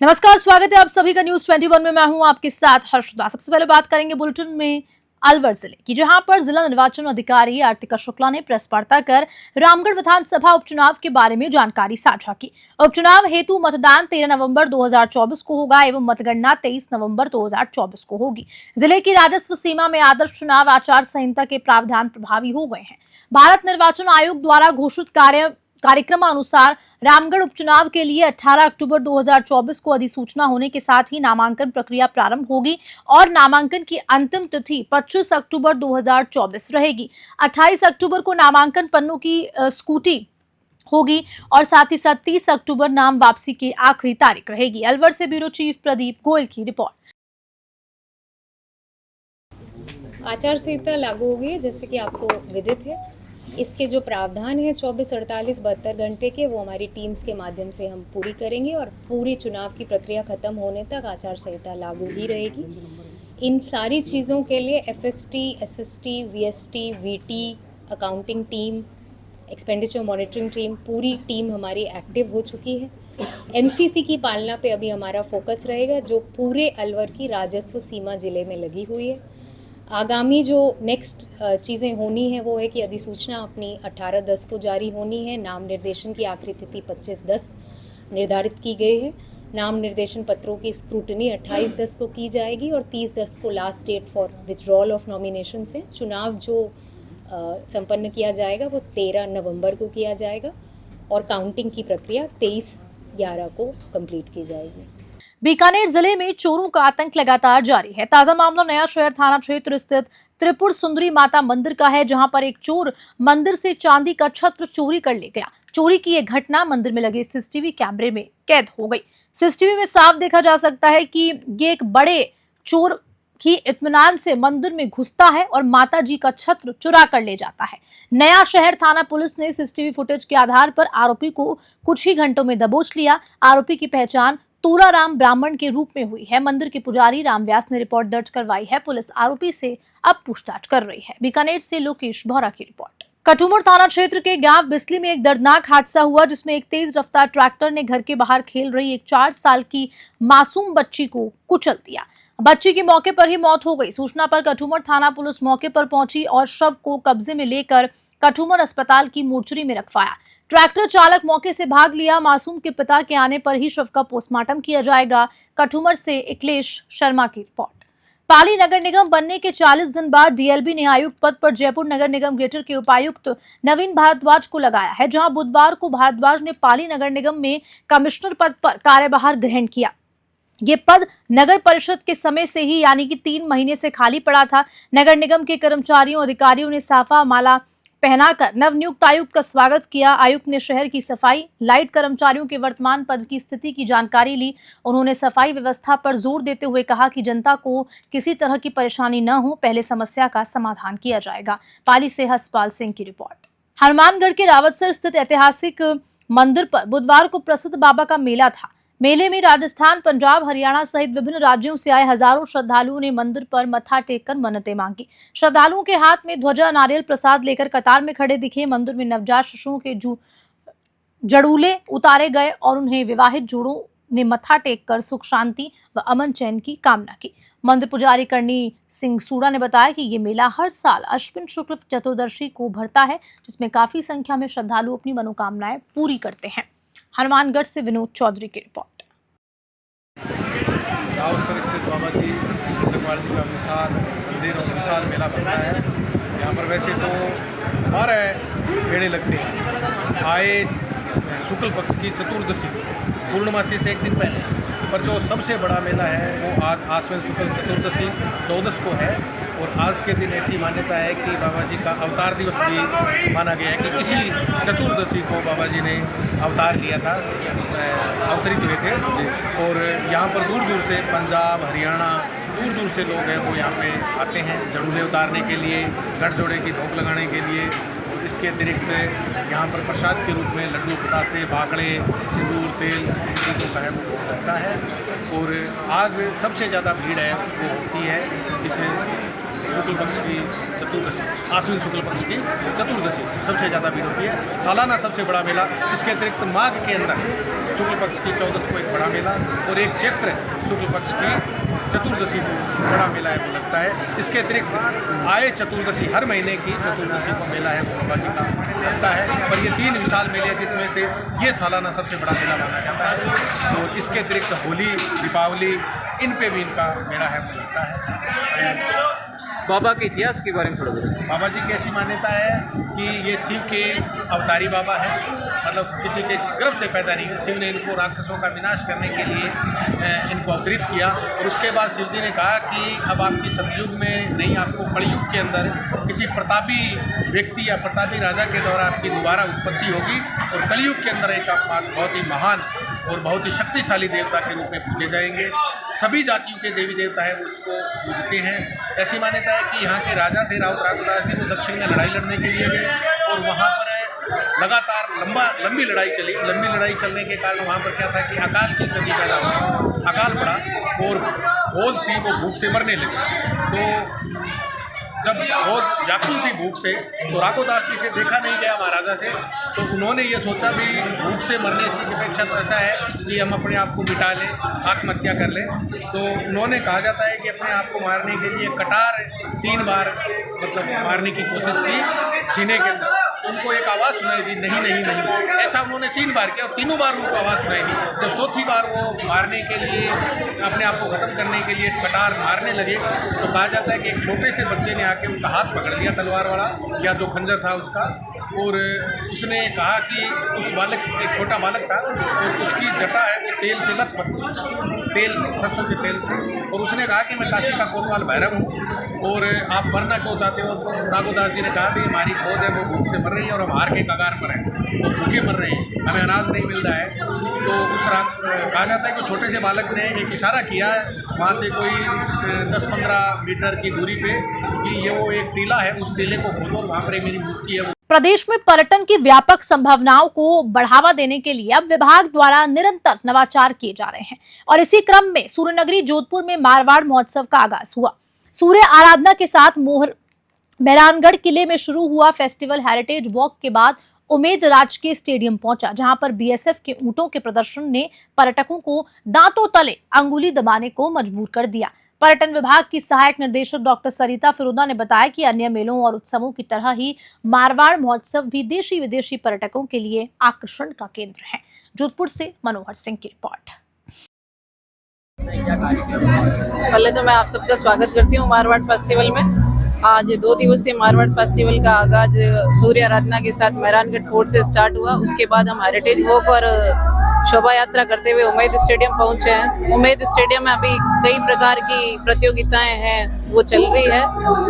नमस्कार, स्वागत है आप सभी का न्यूज 21 में। मैं हूं आपके साथ हर्षदा। सबसे पहले बात करेंगे बुलेटिन में अलवर जिले की, जहां पर जिला निर्वाचन अधिकारी आरतिका शुक्ला ने प्रेस वार्ता कर रामगढ़ विधानसभा उपचुनाव के बारे में जानकारी साझा की। उपचुनाव हेतु मतदान 13 नवंबर 2024 को होगा एवं मतगणना 23 नवंबर 2024 को होगी। जिले की राजस्व सीमा में आदर्श चुनाव आचार संहिता के प्रावधान प्रभावी हो गए हैं। भारत निर्वाचन आयोग द्वारा घोषित कार्यक्रमानुसार रामगढ़ उपचुनाव के लिए 18 अक्टूबर 2024 को अधिसूचना होने के साथ ही नामांकन प्रक्रिया प्रारंभ होगी और नामांकन की अंतिम तिथि 25 अक्टूबर 2024 रहेगी। 28 अक्टूबर को नामांकन पन्नों की स्कूटी होगी और साथ ही साथ 30 अक्टूबर नाम वापसी की आखिरी तारीख रहेगी। अलवर से ब्यूरो चीफ प्रदीप गोयल की रिपोर्ट। आचार संहिता लागू हो गई, जैसे कि आपको विदित है। इसके जो प्रावधान है 24, 48, 72 घंटे के, वो हमारी टीम्स के माध्यम से हम पूरी करेंगे और पूरी चुनाव की प्रक्रिया खत्म होने तक आचार संहिता लागू ही रहेगी। इन सारी चीज़ों के लिए FST, SST, VST, VT, accounting team, expenditure monitoring team, पूरी टीम हमारी एक्टिव हो चुकी है। एमसीसी की पालना पे अभी हमारा फोकस रहेगा, जो पूरे अलवर की राजस्व सीमा जिले में लगी हुई है। आगामी जो नेक्स्ट चीज़ें होनी है वो है कि अधिसूचना अपनी 18/10 को जारी होनी है। नाम निर्देशन की आखिरी तिथि 25/10 निर्धारित की गई है। नाम निर्देशन पत्रों की स्क्रूटनी 28/10 को की जाएगी और 30/10 को last date for withdrawal of nomination है। चुनाव जो संपन्न किया जाएगा वो 13 नवंबर को किया जाएगा और काउंटिंग की प्रक्रिया 23/11 को कंप्लीट की जाएगी। बीकानेर जिले में चोरों का आतंक लगातार जारी है। ताजा मामला नया शहर थाना क्षेत्र स्थित त्रिपुर सुंदरी माता मंदिर का है, जहां पर एक चोर मंदिर से चांदी का छत्र चोरी कर ले गया। चोरी की यह घटना मंदिर में लगे सीसीटीवी कैमरे में कैद हो गई। सीसीटीवी में साफ देखा जा सकता है कि ये एक बड़े चोर की इत्मीनान से मंदिर में घुसता है और माता जी का छत्र चुरा कर ले जाता है। नया शहर थाना पुलिस ने सीसीटीवी फुटेज के आधार पर आरोपी को कुछ ही घंटों में दबोच लिया। आरोपी की पहचान तूराराम ब्राह्मण के रूप में हुई है। मंदिर के पुजारी रामव्यास ने रिपोर्ट दर्ज करवाई है। पुलिस आरोपी से अब पूछताछ कर रही है। बीकानेर से लोकेश भौरा की रिपोर्ट। कटुमर थाना क्षेत्र के गांव बिस्ली में एक दर्दनाक हादसा हुआ, जिसमें एक तेज रफ्तार ट्रैक्टर ने घर के बाहर खेल रही एक 4 साल की मासूम बच्ची को कुचल दिया। बच्ची की मौके पर ही मौत हो गई। सूचना पर कटुमर थाना पुलिस मौके पर पहुंची और शव को कब्जे में लेकर कटुमर अस्पताल की मोर्चरी में रखवाया। ट्रैक्टर चालक मौके से भाग लिया। मासूम के पिता के आने पर ही शव का पोस्टमार्टम किया जाएगा। कठुमर से अखिलेश शर्मा की रिपोर्ट। पाली नगर निगम बनने के 40 दिन बाद डीएलबी ने आयुक्त पद पर जयपुर नगर निगम ग्रेटर के उपायुक्त नवीन भारद्वाज को लगाया है, जहां बुधवार को भारद्वाज ने पाली नगर निगम में कमिश्नर पद पर कार्यभार ग्रहण किया। ये पद नगर परिषद के समय से ही यानी कि 3 महीने से खाली पड़ा था। नगर निगम के कर्मचारियों अधिकारियों ने साफा माला पहनाकर नवनियुक्त आयुक्त का स्वागत किया। आयुक्त ने शहर की सफाई, लाइट कर्मचारियों के वर्तमान पद की स्थिति की जानकारी ली। उन्होंने सफाई व्यवस्था पर जोर देते हुए कहा कि जनता को किसी तरह की परेशानी न हो, पहले समस्या का समाधान किया जाएगा। पाली से हसपाल सिंह की रिपोर्ट। हनुमानगढ़ के रावतसर स्थित ऐतिहासिक मंदिर पर बुधवार को प्रसिद्ध बाबा का मेला था। मेले में राजस्थान, पंजाब, हरियाणा सहित विभिन्न राज्यों से आए हजारों श्रद्धालुओं ने मंदिर पर मत्था टेककर मन्नतें मांगी। श्रद्धालुओं के हाथ में ध्वजा, नारियल प्रसाद लेकर कतार में खड़े दिखे। मंदिर में नवजात शिशुओं के जड़ूले उतारे गए और उन्हें विवाहित जोड़ों ने मत्था टेककर सुख शांति व अमन चैन की कामना की। मंदिर पुजारी करणी सिंह सूड़ा ने बताया कि ये मेला हर साल अश्विन शुक्ल चतुर्दशी को भरता है, जिसमें काफी संख्या में श्रद्धालु अपनी मनोकामनाएं पूरी करते हैं। हनुमानगढ़ से विनोद चौधरी की रिपोर्ट। रावतसर स्थित बाबा जी का विशाल मंदिर और विशाल मेला बनता है। यहाँ पर वैसे तो 12 मेले लगते हैं। आए शुक्ल पक्ष की चतुर्दशी पूर्णमासी से एक दिन पहले, पर जो सबसे बड़ा मेला है वो आज आश्विन शुक्ल चतुर्दशी 14 को है। और आज के दिन ऐसी मान्यता है कि बाबा जी का अवतार दिवस भी माना गया है कि इसी चतुर्दशी को बाबा जी ने अवतार लिया था, अवतरित हुए थे। और यहाँ पर दूर दूर से पंजाब, हरियाणा, दूर दूर से लोग हैं वो यहाँ पे आते हैं जड़ूले उतारने के लिए, गठजोड़े की भोग लगाने के लिए। और इसके अतिरिक्त यहाँ पर प्रसाद के रूप में लड्डू, बतासे, बाकड़े, सिंदूर, तेल चीज़ों का है वो भोग लगता है। और आज सबसे ज़्यादा भीड़ है वो होती है इस शुक्ल पक्ष की चतुर्दशी, आश्विन शुक्ल पक्ष की चतुर्दशी सबसे ज़्यादा भीड़ होती है। सालाना सबसे बड़ा मेला। इसके अतिरिक्त माघ के अंदर शुक्ल पक्ष की 14 को एक बड़ा मेला और एक चैत्र शुक्ल पक्ष की चतुर्दशी को बड़ा मेला है वो लगता है। इसके अतिरिक्त आए चतुर्दशी, हर महीने की चतुर्दशी को मेला है वो बाबा जी का लगता है। और ये 3 विशाल मेले हैं जिसमें से ये सालाना सबसे बड़ा मेला माना जाता है। और इसके अतिरिक्त होली, दीपावली, इन पे भी इनका मेला है वो लगता है। बाबा के इतिहास के बारे में थोड़ा बताइए। बाबा जी की ऐसी मान्यता है कि ये शिव के अवतारी बाबा है, मतलब किसी के गर्भ से पैदा नहीं है। शिव ने इनको राक्षसों का विनाश करने के लिए इनको अवतरित किया और उसके बाद शिव जी ने कहा कि अब आपकी सतयुग में नहीं, आपको कलयुग के अंदर किसी प्रतापी व्यक्ति या प्रतापी राजा के द्वारा आपकी दोबारा उत्पत्ति होगी और कलयुग के अंदर एक आप बहुत ही महान और बहुत ही शक्तिशाली देवता के रूप में पूजे जाएंगे। सभी जातियों के देवी देवता है वो उसको पूजते हैं। ऐसी मान्यता है कि यहाँ के राजा थे राउत राघुदास जी, वो दक्षिण में लड़ाई लड़ने के लिए गए और वहाँ पर लगातार लंबी लड़ाई चली। लंबी लड़ाई चलने के कारण वहाँ पर क्या था कि अकाल की स्थिति पैदा हुई, अकाल पड़ा और भोज थी वो भूख से मरने लगी। तो जब भोज व्याकुल थी भूख से, तो राघुदास जी से देखा नहीं गया महाराजा से, तो उन्होंने ये सोचा भी भूख से मरने की अपेक्षा तो ऐसा है कि हम अपने आप को मिटा लें, आत्महत्या कर लें। तो उन्होंने, कहा जाता है कि अपने आप को मारने के लिए कटार 3 बार मतलब मारने की कोशिश की सीने के अंदर। उनको एक आवाज़ सुनाई दी, नहीं नहीं नहीं। ऐसा उन्होंने 3 बार किया और तीनों बार उनको आवाज़ सुनाई दी। जब चौथी बार वो मारने के लिए, अपने आप को ख़त्म करने के लिए कटार मारने लगे, तो कहा जाता है कि एक छोटे से बच्चे ने आके उनका हाथ पकड़ लिया, तलवार वाला या जो खंजर था उसका, और उसने कहा कि उस बालक, एक छोटा बालक था और उसकी जटा है वो तेल से लथपथ, तेल, सरसों के तेल से, और उसने कहा कि मैं काशी का कोतवाल भैरव हूँ और आप मरना क्यों चाहते हो। तो राघुदास जी ने कहा कि हमारी फौज है वो भूख से मर रही है और हम हार के कगार पर हैं, वो भूखे मर रहे हैं, हमें अनाज नहीं मिल रहा है। तो उस कहा जाता है कि छोटे से बालक ने एक इशारा किया वहाँ से कोई 10-15 मीटर की दूरी पे कि ये वो एक टीला है, उस टीले को खोदो और वहाँ पर मेरी मूर्ति है। प्रदेश में पर्यटन की व्यापक संभावनाओं को बढ़ावा देने के लिए अब विभाग द्वारा निरंतर नवाचार किए जा रहे हैं और इसी क्रम में सूर्यनगरी जोधपुर में मारवाड़ महोत्सव का आगाज हुआ। सूर्य आराधना के साथ मेहरानगढ़ किले में शुरू हुआ फेस्टिवल हेरिटेज वॉक के बाद उमेद राजकीय स्टेडियम पहुंचा, जहां पर बीएसएफ के ऊंटों के प्रदर्शन ने पर्यटकों को दांतों तले अंगुली दबाने को मजबूर कर दिया। पर्यटन विभाग की सहायक निर्देशक डॉक्टर सरिता फिरोदा ने बताया कि अन्य मेलों और उत्सवों की तरह ही मारवाड़ महोत्सव भी देशी विदेशी पर्यटकों के लिए आकर्षण का केंद्र है। जोधपुर से मनोहर सिंह की रिपोर्ट। पहले तो मैं आप सबका स्वागत करती हूँ मारवाड़ फेस्टिवल में। आज 2 दिवसीय मारवाड़ फेस्टिवल का आगाज सूर्य आराधना के साथ मेहरानगढ़ फोर्ट से स्टार्ट हुआ। उसके बाद हम हेरिटेज वॉक और शोभा यात्रा करते हुए उमेद स्टेडियम पहुंचे हैं। उमेद स्टेडियम में अभी कई प्रकार की प्रतियोगिताएं हैं वो चल रही है।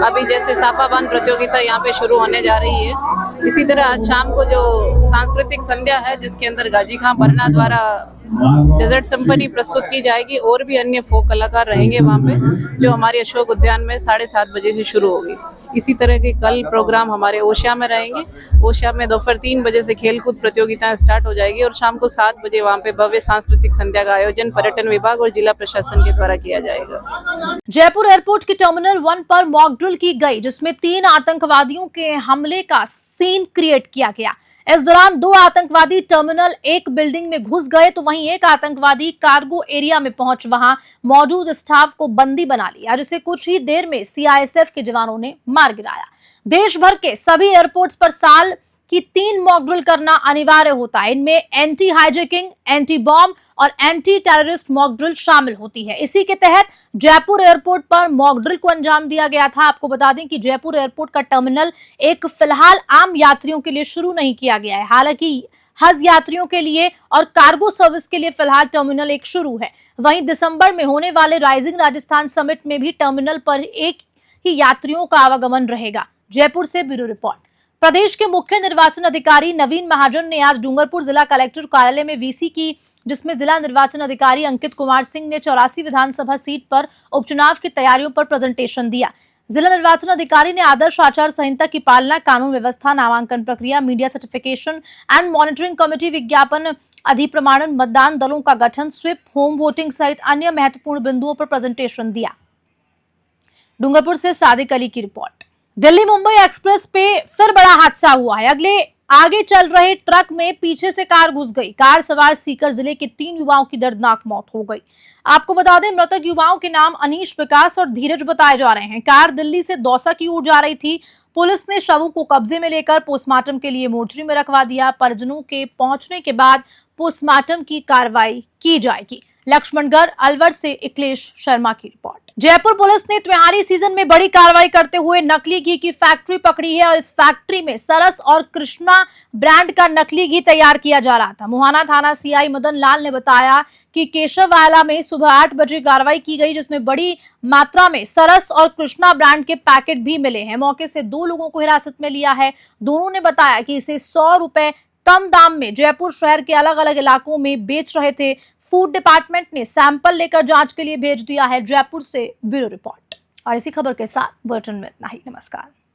अभी जैसे साफाबान प्रतियोगिता यहाँ पे शुरू होने जा रही है। इसी तरह आज शाम को जो सांस्कृतिक संध्या है जिसके अंदर गाजी खां बरना द्वारा डेजर्ट सिम्फनी प्रस्तुत की जाएगी और भी अन्य फोक कलाकार रहेंगे वहाँ पे, जो हमारे अशोक उद्यान में 7:30 बजे से शुरू होगी। इसी तरह के कल प्रोग्राम हमारे ओशिया में रहेंगे। ओशिया में दोपहर 3 बजे से खेलकूद प्रतियोगिताएं स्टार्ट हो जाएगी और शाम को 7 बजे वहाँ पे भव्य सांस्कृतिक संध्या का आयोजन पर्यटन विभाग और जिला प्रशासन के द्वारा किया जाएगा। जयपुर एयरपोर्ट के टर्मिनल 1 पर मॉक ड्रिल की गई, जिसमें 3 आतंकवादियों के हमले का सीन क्रिएट किया गया। इस दौरान 2 आतंकवादी टर्मिनल 1 बिल्डिंग में घुस गए तो वहीं एक आतंकवादी कार्गो एरिया में पहुंच वहां मौजूद स्टाफ को बंदी बना लिया, जिसे कुछ ही देर में सीआईएसएफ के जवानों ने मार गिराया। देश भर के सभी एयरपोर्ट्स पर साल की 3 मॉक ड्रिल करना अनिवार्य होता है। इनमें एंटी हाईजैकिंग, एंटी बॉम्ब और एंटी टेररिस्ट मॉक ड्रिल शामिल होती है। इसी के तहत जयपुर एयरपोर्ट पर मॉक ड्रिल को अंजाम दिया गया था। आपको बता दें कि जयपुर एयरपोर्ट का टर्मिनल एक फिलहाल आम यात्रियों के लिए शुरू नहीं किया गया है। हालांकि हज यात्रियों के लिए और कार्गो सर्विस के लिए फिलहाल टर्मिनल 1 शुरू है। वहीं दिसंबर में होने वाले राइजिंग राजस्थान समिट में भी टर्मिनल पर एक ही यात्रियों का आवागमन रहेगा। जयपुर से ब्यूरो रिपोर्ट। प्रदेश के मुख्य निर्वाचन अधिकारी नवीन महाजन ने आज डूंगरपुर जिला कलेक्टर कार्यालय में वीसी की, जिसमें जिला निर्वाचन अधिकारी अंकित कुमार सिंह ने 84 विधानसभा सीट पर उपचुनाव की तैयारियों पर प्रेजेंटेशन दिया। जिला निर्वाचन अधिकारी ने आदर्श आचार संहिता की पालना, कानून व्यवस्था, नामांकन प्रक्रिया, media certification and monitoring committee, विज्ञापन अधिप्रमाणन, मतदान दलों का गठन, स्वीप, होम वोटिंग सहित अन्य महत्वपूर्ण बिंदुओं पर प्रेजेंटेशन दिया। डूंगरपुर से सादिक अली की रिपोर्ट। दिल्ली मुंबई एक्सप्रेस पे फिर बड़ा हादसा हुआ है। आगे चल रहे ट्रक में पीछे से कार घुस गई। कार सवार सीकर जिले के 3 युवाओं की दर्दनाक मौत हो गई। आपको बता दें, मृतक युवाओं के नाम अनीश, विकास और धीरज बताए जा रहे हैं। कार दिल्ली से दौसा की ओर जा रही थी। पुलिस ने शवों को कब्जे में लेकर पोस्टमार्टम के लिए मोर्चरी में रखवा दिया। परिजनों के पहुंचने के बाद पोस्टमार्टम की कार्रवाई की जाएगी। लक्ष्मणगढ़ अलवर से अखिलेश शर्मा की रिपोर्ट। जयपुर पुलिस ने त्योहारी सीजन में बड़ी कार्रवाई करते हुए नकली घी की फैक्ट्री पकड़ी है और इस फैक्ट्री में सरस और कृष्णा ब्रांड का नकली घी तैयार किया जा रहा था। मुहाना थाना सीआई मदन लाल ने बताया कि केशववाला में सुबह 8 बजे कार्रवाई की गई, जिसमें बड़ी मात्रा में सरस और कृष्णा ब्रांड के पैकेट भी मिले हैं। मौके से 2 लोगों को हिरासत में लिया है। दोनों ने बताया कि इसे 100 रुपए कम दाम में जयपुर शहर के अलग अलग इलाकों में बेच रहे थे। फूड डिपार्टमेंट ने सैंपल लेकर जांच के लिए भेज दिया है। जयपुर से ब्यूरो रिपोर्ट। और इसी खबर के साथ बुलेटिन में इतना ही। नमस्कार।